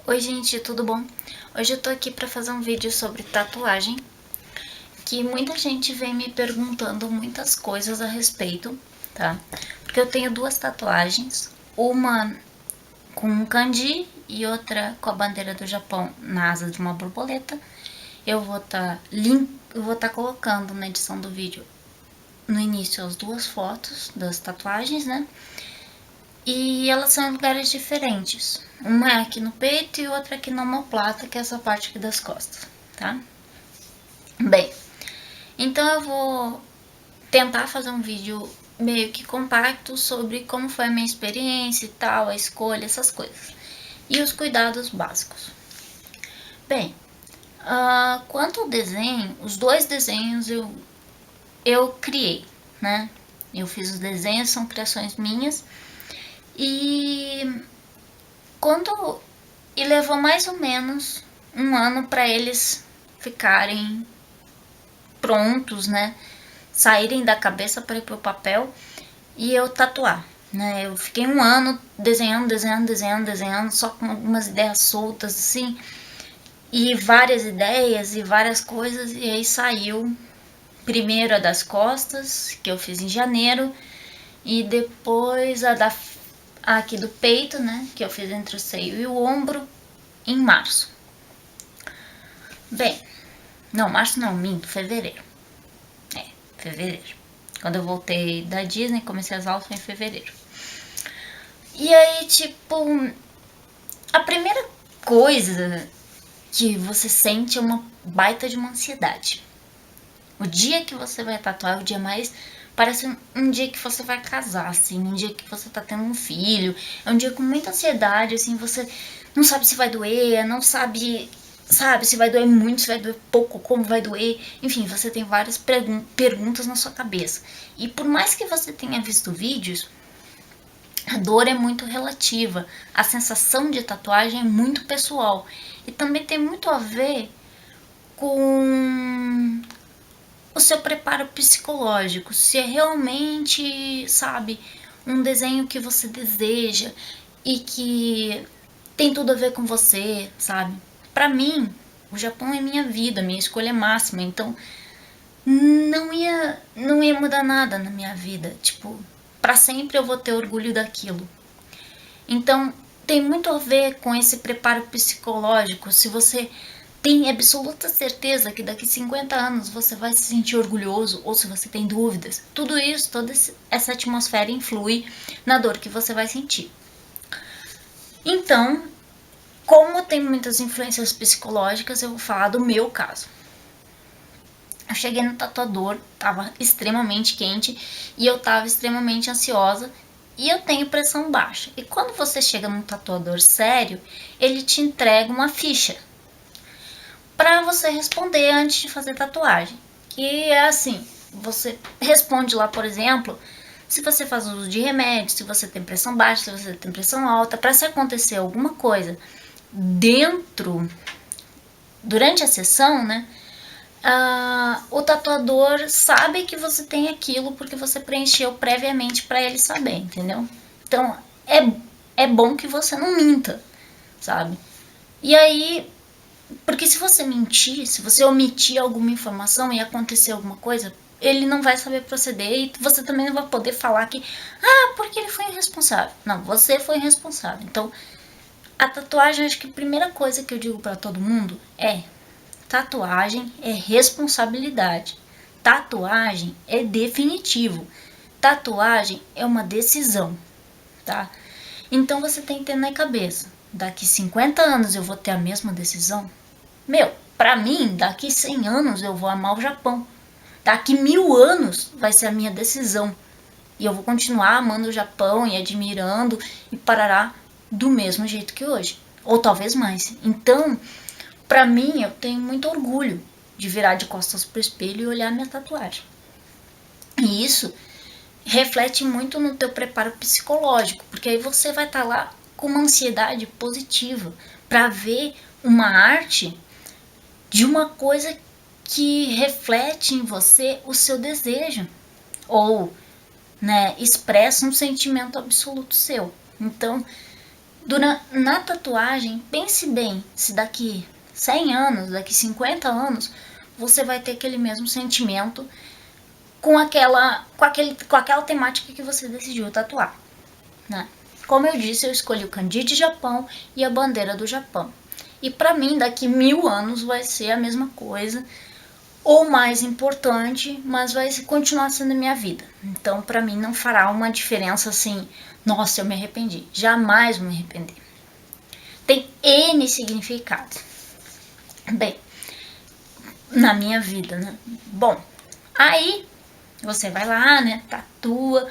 Oi gente, tudo bom? Hoje eu tô aqui pra fazer um vídeo sobre tatuagem, que muita gente vem me perguntando muitas coisas a respeito, tá? Porque eu tenho duas tatuagens, uma com um kanji e outra com a bandeira do Japão na asa de uma borboleta. Eu vou tá colocando na edição do vídeo no início as duas fotos das tatuagens, né? E elas são em lugares diferentes. Uma é aqui no peito e outra aqui na omoplata, que é essa parte aqui das costas, tá? Bem, então eu vou tentar fazer um vídeo meio que compacto sobre como foi a minha experiência e tal, a escolha, essas coisas. E os cuidados básicos. Bem, quanto ao desenho, os dois desenhos eu criei, né? Eu fiz os desenhos, são criações minhas. E levou mais ou menos um ano para eles ficarem prontos, né? Saírem da cabeça para ir pro papel e eu tatuar, né? Eu fiquei um ano desenhando, só com algumas ideias soltas assim, e várias ideias e várias coisas, e aí saiu primeiro a das costas, que eu fiz em janeiro, e depois a aqui do peito, né, que eu fiz entre o seio e o ombro, em março. Bem, não, março não, minto, fevereiro. Fevereiro. Quando eu voltei da Disney, comecei as aulas foi em fevereiro. E aí, tipo, a primeira coisa que você sente é uma baita de uma ansiedade. O dia que você vai tatuar é o dia mais... Parece um dia que você vai casar, assim, um dia que você tá tendo um filho. É um dia com muita ansiedade, assim, você não sabe se vai doer, não sabe se vai doer muito, se vai doer pouco, como vai doer. Enfim, você tem várias perguntas na sua cabeça. E por mais que você tenha visto vídeos, a dor é muito relativa. A sensação de tatuagem é muito pessoal. E também tem muito a ver com o seu preparo psicológico, se é realmente, sabe, um desenho que você deseja e que tem tudo a ver com você, sabe? Pra mim, o Japão é minha vida, minha escolha máxima, então não ia mudar nada na minha vida, tipo, pra sempre eu vou ter orgulho daquilo. Então, tem muito a ver com esse preparo psicológico, se você tem absoluta certeza que daqui 50 anos você vai se sentir orgulhoso ou se você tem dúvidas. Tudo isso, toda essa atmosfera influi na dor que você vai sentir. Então, como tem muitas influências psicológicas, eu vou falar do meu caso. Eu cheguei no tatuador, tava extremamente quente e eu tava extremamente ansiosa e eu tenho pressão baixa. E quando você chega num tatuador sério, ele te entrega uma ficha para você responder antes de fazer tatuagem. Que é assim, você responde lá, por exemplo, se você faz uso de remédio, se você tem pressão baixa, se você tem pressão alta, para se acontecer alguma coisa durante a sessão, né? O tatuador sabe que você tem aquilo porque você preencheu previamente para ele saber, entendeu? Então é bom que você não minta, sabe? E aí, porque se você mentir, se você omitir alguma informação e acontecer alguma coisa, ele não vai saber proceder e você também não vai poder falar que, porque ele foi irresponsável. Não, você foi irresponsável. Então, a tatuagem, acho que a primeira coisa que eu digo para todo mundo é: tatuagem é responsabilidade. Tatuagem é definitivo. Tatuagem é uma decisão, tá? Então você tem que ter na cabeça, daqui 50 anos eu vou ter a mesma decisão? Meu, pra mim, daqui 100 anos eu vou amar o Japão. Daqui 1000 anos vai ser a minha decisão. E eu vou continuar amando o Japão e admirando e parará do mesmo jeito que hoje. Ou talvez mais. Então, pra mim, eu tenho muito orgulho de virar de costas pro espelho e olhar minha tatuagem. E isso reflete muito no teu preparo psicológico, porque aí você vai estar lá com uma ansiedade positiva para ver uma arte de uma coisa que reflete em você o seu desejo ou, né, expressa um sentimento absoluto seu. Então, Na tatuagem, pense bem, se daqui 100 anos, daqui 50 anos, você vai ter aquele mesmo sentimento com aquela temática que você decidiu tatuar, né? Como eu disse, eu escolhi o Candide Japão e a bandeira do Japão. E para mim, daqui 1000 anos vai ser a mesma coisa, ou mais importante, mas vai continuar sendo a minha vida. Então, para mim, não fará uma diferença assim, nossa, eu me arrependi. Jamais vou me arrepender. Tem N significados. Bem, na minha vida, né? Bom, aí você vai lá, né? Tatua.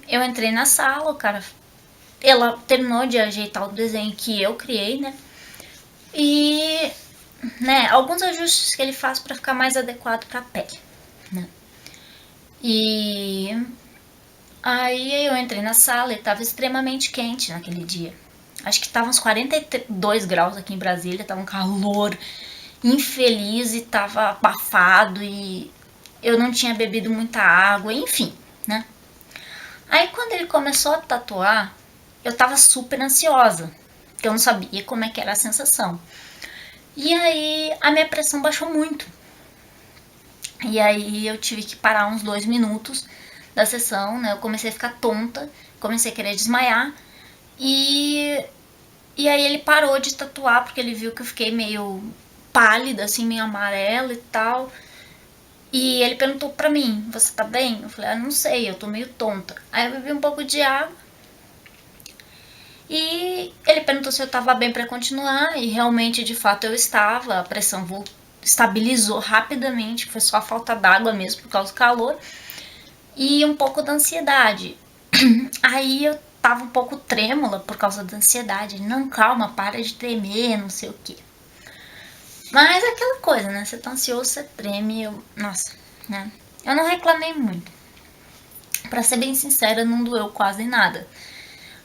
Eu entrei na sala, o cara. Ela terminou de ajeitar o desenho que eu criei, né? E, né, alguns ajustes que ele faz para ficar mais adequado para a pele, né? E aí eu entrei na sala e estava extremamente quente naquele dia. Acho que tava uns 42 graus aqui em Brasília, tava um calor infeliz e tava abafado e eu não tinha bebido muita água, enfim, né? Aí quando ele começou a tatuar, eu tava super ansiosa, porque eu não sabia como é que era a sensação. E aí a minha pressão baixou muito. E aí eu tive que parar uns 2 minutos da sessão, né? Eu comecei a ficar tonta, comecei a querer desmaiar. E aí ele parou de tatuar, porque ele viu que eu fiquei meio pálida, assim, meio amarela e tal. E ele perguntou pra mim, você tá bem? Eu falei, não sei, eu tô meio tonta. Aí eu bebi um pouco de água. E ele perguntou se eu tava bem pra continuar, e realmente, de fato, eu estava. A pressão estabilizou rapidamente, foi só a falta d'água mesmo, por causa do calor. E um pouco da ansiedade. Aí eu tava um pouco trêmula por causa da ansiedade. Não, calma, para de tremer, não sei o que. Mas é aquela coisa, né? Você tá ansioso, você treme. Nossa, né? Eu não reclamei muito. Pra ser bem sincera, não doeu quase nada.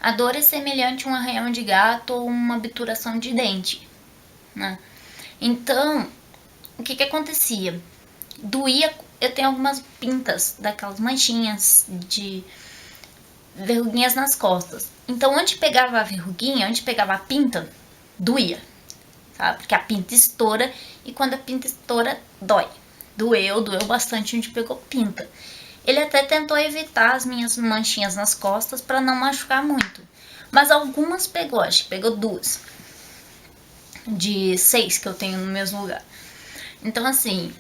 A dor é semelhante a um arranhão de gato ou uma obturação de dente, né? Então, o que acontecia? Doía, eu tenho algumas pintas, daquelas manchinhas de verruguinhas nas costas. Então, onde pegava a verruguinha, onde pegava a pinta, doía, sabe? Porque a pinta estoura e quando a pinta estoura, dói. Doeu bastante onde pegou pinta. Ele até tentou evitar as minhas manchinhas nas costas para não machucar muito. Mas algumas pegou, acho que pegou 2. De 6 que eu tenho no mesmo lugar. Então, assim,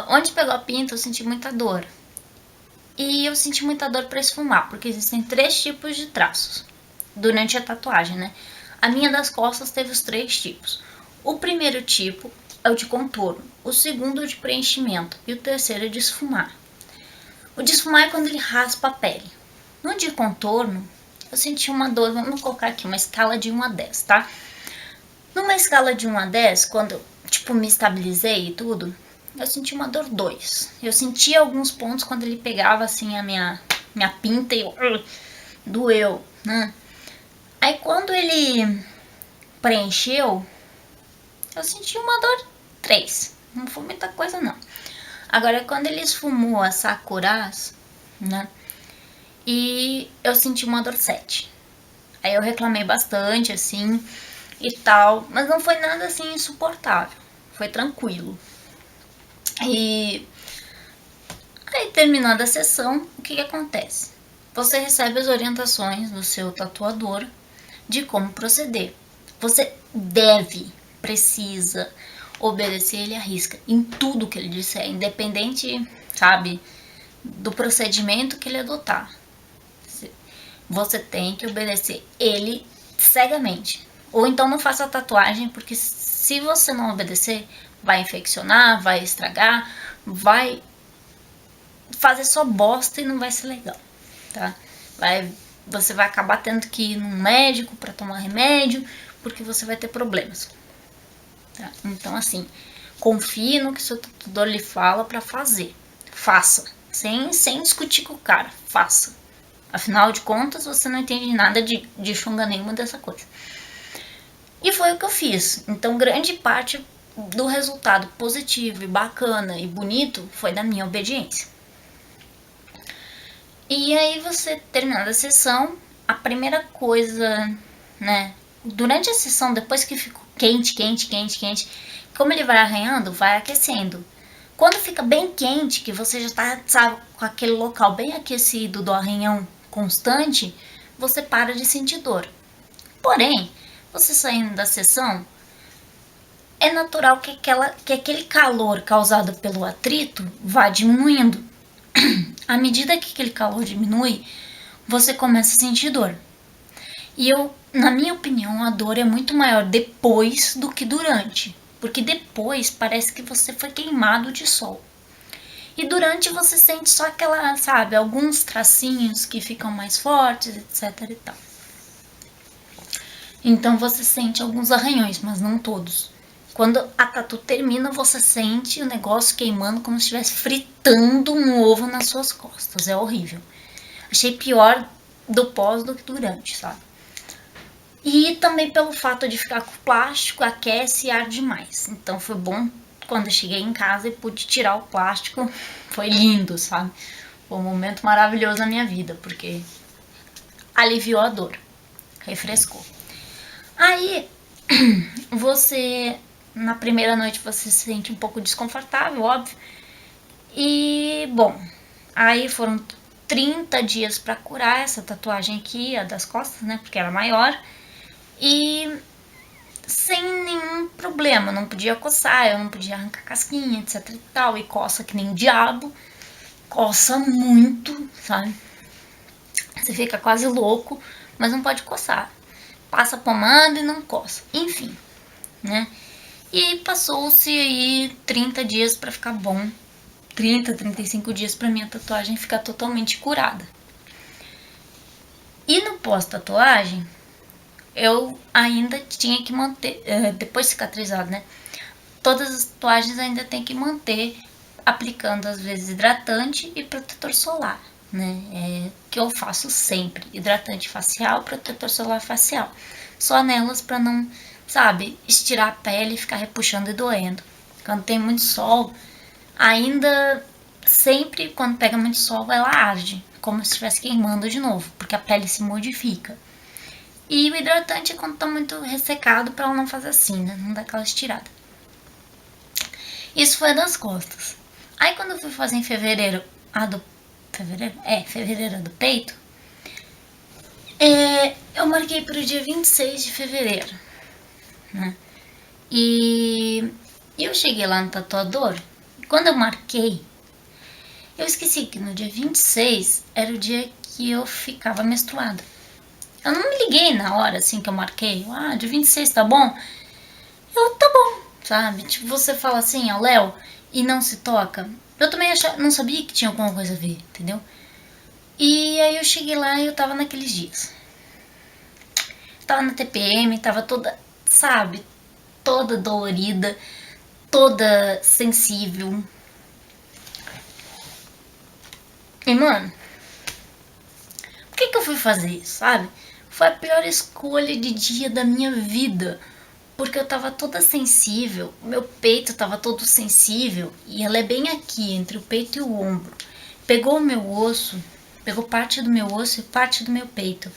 onde pegou a pinta eu senti muita dor. E eu senti muita dor para esfumar, porque existem 3 tipos de traços durante a tatuagem, né? A minha das costas teve os 3 tipos. O primeiro tipo é o de contorno, o segundo é o de preenchimento e o terceiro é de esfumar. O de esfumar é quando ele raspa a pele. No de contorno, eu senti uma dor, vamos colocar aqui uma escala de 1 a 10, tá? Numa escala de 1 a 10, quando eu, me estabilizei e tudo, eu senti uma dor 2. Eu senti alguns pontos quando ele pegava, assim, a minha pinta e doeu, né? Aí, quando ele preencheu, eu senti uma dor 3. Não foi muita coisa, não. Agora, quando ele esfumou as sakuras, né? E eu senti uma dor 7. Aí eu reclamei bastante, assim, e tal. Mas não foi nada, assim, insuportável. Foi tranquilo. E aí, terminando a sessão, o que acontece? Você recebe as orientações do seu tatuador de como proceder. Você precisa obedecer ele à risca em tudo que ele disser, independente, sabe, do procedimento que ele adotar. Você tem que obedecer ele cegamente. Ou então não faça a tatuagem, porque se você não obedecer, vai infeccionar, vai estragar, vai fazer só bosta e não vai ser legal, tá? Você vai acabar tendo que ir num médico para tomar remédio, porque você vai ter problemas. Tá? Então, assim, confie no que seu tatuador lhe fala para fazer. Faça. Sem discutir com o cara. Faça. Afinal de contas, você não entende nada de chunga nenhuma dessa coisa. E foi o que eu fiz. Então, grande parte do resultado positivo e bacana e bonito foi da minha obediência. E aí, você, terminada a sessão, a primeira coisa, né? Durante a sessão, depois que ficou quente, como ele vai arranhando, vai aquecendo. Quando fica bem quente, que você já tá, sabe, com aquele local bem aquecido do arranhão constante, você para de sentir dor. Porém, você saindo da sessão, é natural que aquele calor causado pelo atrito vá diminuindo. À medida que aquele calor diminui, você começa a sentir dor. E na minha opinião, a dor é muito maior depois do que durante. Porque depois parece que você foi queimado de sol. E durante você sente só aquela, sabe, alguns tracinhos que ficam mais fortes, etc e tal. Então você sente alguns arranhões, mas não todos. Quando a tatu termina, você sente o negócio queimando como se estivesse fritando um ovo nas suas costas. É horrível. Achei pior do pós do que durante, sabe? E também pelo fato de ficar com plástico, aquece e arde mais. Então foi bom quando eu cheguei em casa e pude tirar o plástico. Foi lindo, sabe? Foi um momento maravilhoso na minha vida, porque aliviou a dor, refrescou. Aí, você, na primeira noite, você se sente um pouco desconfortável, óbvio. E, bom, aí foram 30 dias pra curar essa tatuagem aqui, a das costas, né? Porque era maior. E sem nenhum problema, não podia coçar, eu não podia arrancar casquinha, etc e tal. E coça que nem o diabo. Coça muito, sabe? Você fica quase louco, mas não pode coçar. Passa pomada e não coça. Enfim, né? E passou-se aí 30 dias pra ficar bom. 35 dias pra minha tatuagem ficar totalmente curada. E no pós-tatuagem, eu ainda tinha que manter, depois cicatrizado, né? Todas as tatuagens ainda tem que manter aplicando às vezes hidratante e protetor solar, né? É que eu faço sempre, hidratante facial, protetor solar facial. Só nelas para não, sabe, estirar a pele e ficar repuxando e doendo. Quando tem muito sol, ainda sempre quando pega muito sol ela arde, como se estivesse queimando de novo, porque a pele se modifica. E o hidratante é quando tá muito ressecado pra ela não fazer assim, né? Não dar aquela estirada. Isso foi das costas. Aí quando eu fui fazer em fevereiro, fevereiro do peito, eu marquei pro dia 26 de fevereiro, né? E eu cheguei lá no tatuador, quando eu marquei, eu esqueci que no dia 26 era o dia que eu ficava menstruada. Eu não me liguei na hora, assim, que eu marquei. Ah, dia 26, tá bom? Tá bom, sabe? Tipo, você fala assim, ó, Léo, e não se toca. Eu também não sabia que tinha alguma coisa a ver, entendeu? E aí eu cheguei lá e eu tava naqueles dias. Tava na TPM, tava toda, sabe? Toda dolorida, toda sensível. E, mano, por que eu fui fazer isso, sabe? Foi a pior escolha de dia da minha vida. Porque eu tava toda sensível, meu peito tava todo sensível. E ela é bem aqui, entre o peito e o ombro. Pegou o meu osso, pegou parte do meu osso e parte do meu peito.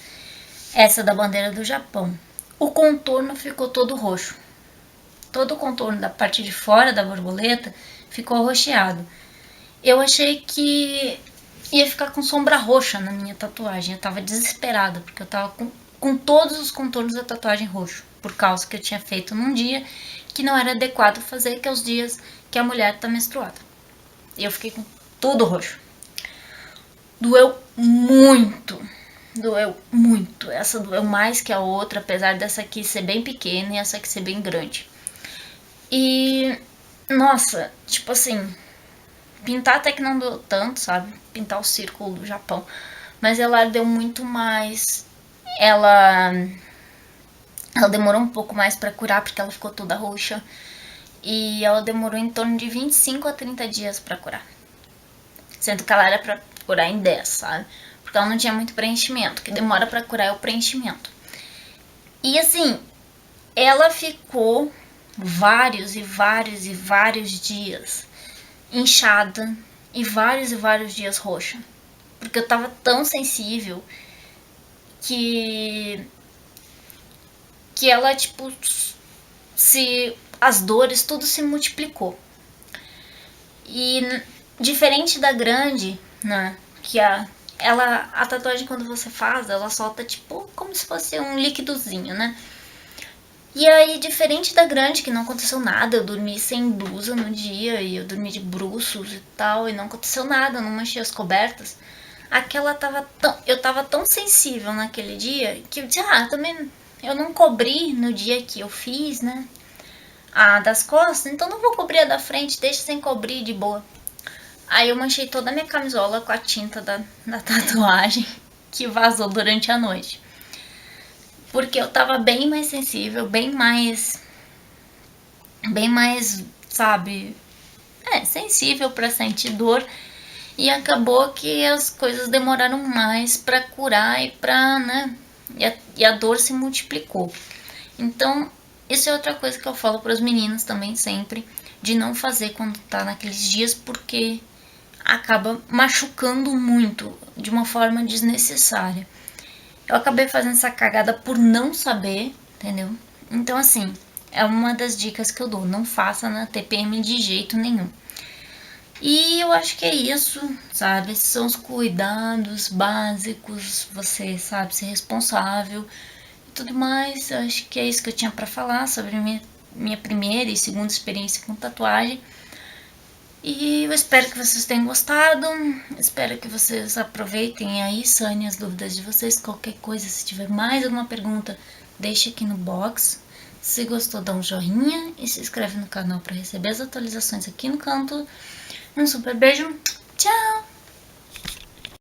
Essa da bandeira do Japão. O contorno ficou todo roxo. Todo o contorno da parte de fora da borboleta ficou arroxeado. Eu achei que ia ficar com sombra roxa na minha tatuagem. Eu tava desesperada, porque eu tava com todos os contornos da tatuagem roxo, por causa que eu tinha feito num dia que não era adequado fazer, que é os dias que a mulher tá menstruada. E eu fiquei com tudo roxo. Doeu muito. Doeu muito. Essa doeu mais que a outra, apesar dessa aqui ser bem pequena e essa aqui ser bem grande. E, nossa, tipo assim, pintar até que não deu tanto, sabe? Pintar o círculo do Japão. Mas ela deu muito mais. Ela demorou um pouco mais pra curar, porque ela ficou toda roxa. E ela demorou em torno de 25 a 30 dias pra curar. Sendo que ela era pra curar em 10, sabe? Porque ela não tinha muito preenchimento. O que demora pra curar é o preenchimento. E assim, ela ficou vários dias inchada e vários dias roxa. Porque eu tava tão sensível que ela, tipo, as dores, tudo se multiplicou. E diferente da grande, né, que a tatuagem quando você faz, ela solta tipo como se fosse um líquidozinho, né? E aí, diferente da grande, que não aconteceu nada, eu dormi sem blusa no dia e eu dormi de bruços e tal, e não aconteceu nada, eu não manchei as cobertas. Aquela eu tava tão sensível naquele dia que eu disse, também eu não cobri no dia que eu fiz, né? A das costas, então não vou cobrir a da frente, deixa sem cobrir de boa. Aí eu manchei toda a minha camisola com a tinta da tatuagem que vazou durante a noite. Porque eu tava bem mais sensível, bem mais, sabe, sensível pra sentir dor. E acabou que as coisas demoraram mais pra curar e pra, né, e a dor se multiplicou. Então, isso é outra coisa que eu falo pros meninos também sempre, de não fazer quando tá naqueles dias, porque acaba machucando muito, de uma forma desnecessária. Eu acabei fazendo essa cagada por não saber, entendeu? Então, assim, é uma das dicas que eu dou. Não faça na TPM de jeito nenhum. E eu acho que é isso, sabe? Esses são os cuidados básicos, você, sabe, ser responsável e tudo mais. Eu acho que é isso que eu tinha pra falar sobre minha primeira e segunda experiência com tatuagem. E eu espero que vocês tenham gostado, espero que vocês aproveitem aí, sanem as dúvidas de vocês. Qualquer coisa, se tiver mais alguma pergunta, deixe aqui no box. Se gostou, dá um joinha e se inscreve no canal para receber as atualizações aqui no canto. Um super beijo,